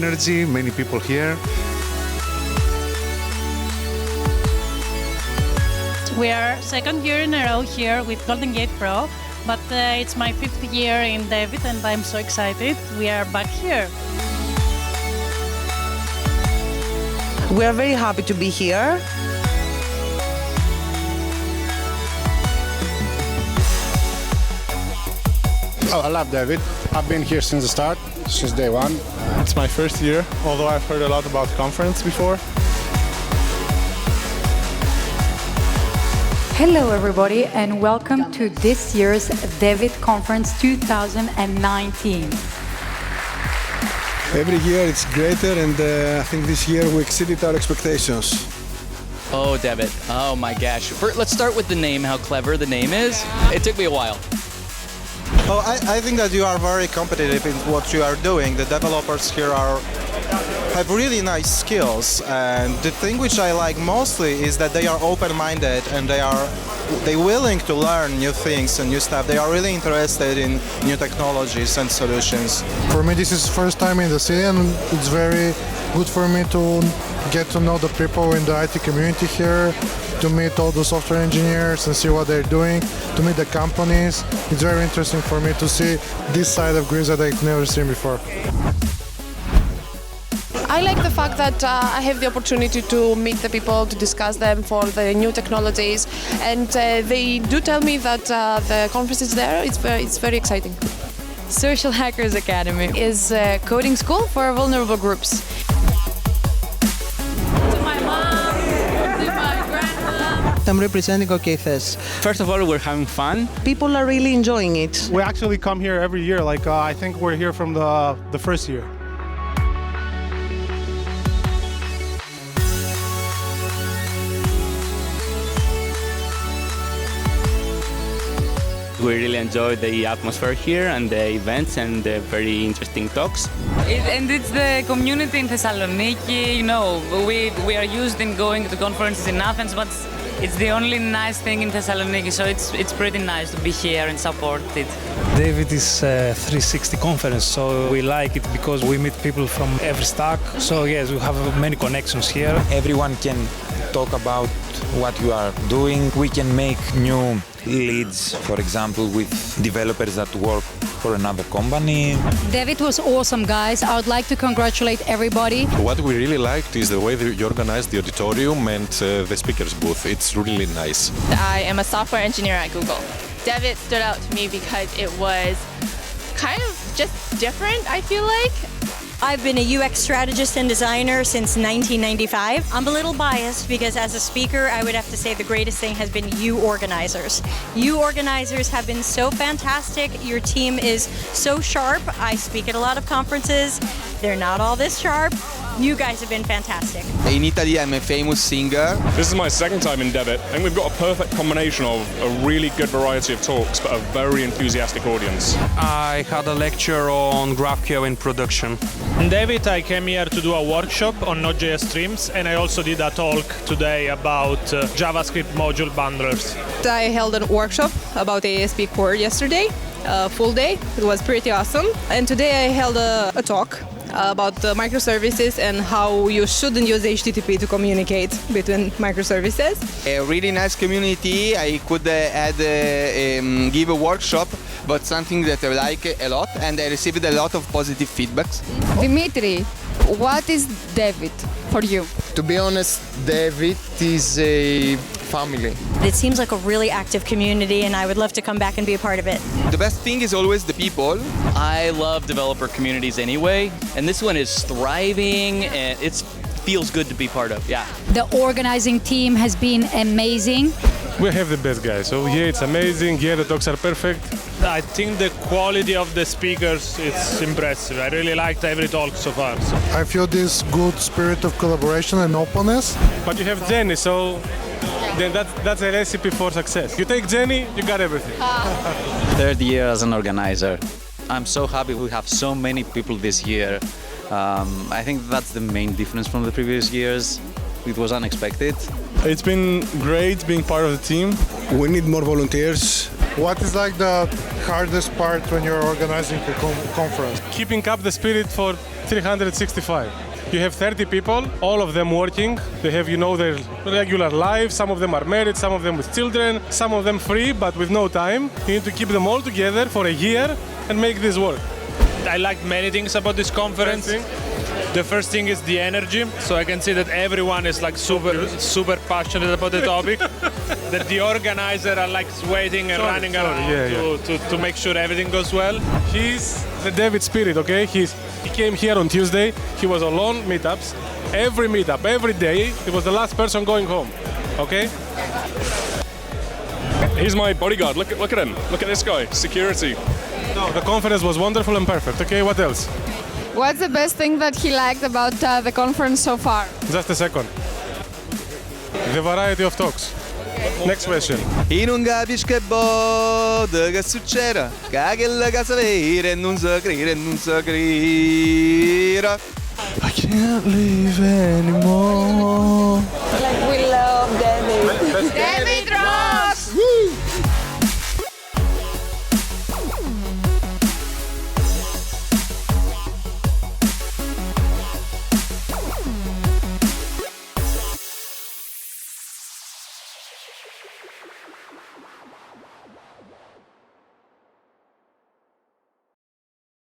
energy, many people here. We are second year in a row here with Golden Gate Pro, but it's my 5th year in DEVit and I'm so excited. We are back here. We are very happy to be here. Oh, I love DEVit. I've been here since the start, since day one. It's my first year, although I've heard a lot about the conference before. Hello everybody and welcome to this year's DEVit Conference 2019. Every year it's greater and I think this year we exceeded our expectations. Oh, DEVit. Oh my gosh. Let's start with the name, how clever the name is. It took me a while. Oh, I think that you are very competitive in what you are doing. The developers here have really nice skills, and the thing which I like mostly is that they are open-minded and they're willing to learn new things and new stuff. They are really interested in new technologies and solutions. For me, this is first time in the city, and it's very good for me to get to know the people in the IT community here, to meet all the software engineers and see what they're doing, to meet the companies. It's very interesting for me to see this side of Greece that I've never seen before. I like the fact that I have the opportunity to meet the people, to discuss them for the new technologies, and they do tell me that the conference is there. It's very exciting. Social Hackers Academy is a coding school for vulnerable groups. I'm representing OKFest. First of all, we're having fun. People are really enjoying it. We actually come here every year. I think we're here from the first year. We really enjoy the atmosphere here and the events and the very interesting talks. And it's the community in Thessaloniki. You know, we are used in going to conferences in Athens, but it's the only nice thing in Thessaloniki, so it's pretty nice to be here and support it. DEVit is a 360 conference, so we like it because we meet people from every stack. So yes, we have many connections here. Everyone can talk about what you are doing. We can make new leads, for example, with developers that work for another company. DEVit was awesome, guys. I would like to congratulate everybody. What we really liked is the way that you organized the auditorium and the speakers booth. It's really nice. I am a software engineer at Google. DEVit stood out to me because it was kind of just different, I feel like. I've been a UX strategist and designer since 1995. I'm a little biased because as a speaker, I would have to say the greatest thing has been you organizers. You organizers have been so fantastic. Your team is so sharp. I speak at a lot of conferences. They're not all this sharp. You guys have been fantastic. In Italy, I'm a famous singer. This is my second time in DEVit. I think we've got a perfect combination of a really good variety of talks, but a very enthusiastic audience. I had a lecture on GraphQL in production. In DEVit, I came here to do a workshop on Node.js streams, and I also did a talk today about JavaScript module bundlers. I held a workshop about ASP Core yesterday, full day. It was pretty awesome. And today I held a talk about microservices and how you shouldn't use HTTP to communicate between microservices. A really nice community. I could give a workshop about something that I like a lot, and I received a lot of positive feedbacks. Dimitri, what is DEVit for you? To be honest, DEVit is a family. It seems like a really active community and I would love to come back and be a part of it. The best thing is always the people. I love developer communities anyway, and this one is thriving and it feels good to be part of, yeah. The organizing team has been amazing. We have the best guys, so yeah, it's amazing. Yeah, the talks are perfect. I think the quality of the speakers is impressive. I really liked every talk so far. I feel this good spirit of collaboration and openness. But you have Jenny, so then that's a recipe for success. You take Jenny, you got everything. Third year as an organizer. I'm so happy we have so many people this year. I think that's the main difference from the previous years. It was unexpected. It's been great being part of the team. We need more volunteers. What is like the hardest part when you're organizing a conference? Keeping up the spirit for 365. You have 30 people, all of them working. They have, their regular lives. Some of them are married, some of them with children, some of them free, but with no time. You need to keep them all together for a year and make this work. I liked many things about this conference. The first thing is the energy, so I can see that everyone is like super passionate about the topic. That the organizer are like sweating and running around to make sure everything goes well. He's the DEVit spirit, okay? He came here on Tuesday. He was alone meetups. Every meetup, every day, he was the last person going home, okay? He's my bodyguard. Look at him. Look at this guy. Security. No, the conference was wonderful and perfect. Okay, what else? What's the best thing that he liked about the conference so far? Just a second. The variety of talks. Next question. E non capisci che boda che succede, che quella casa vera e non sa credere, non sa credere. I can't leave anymore.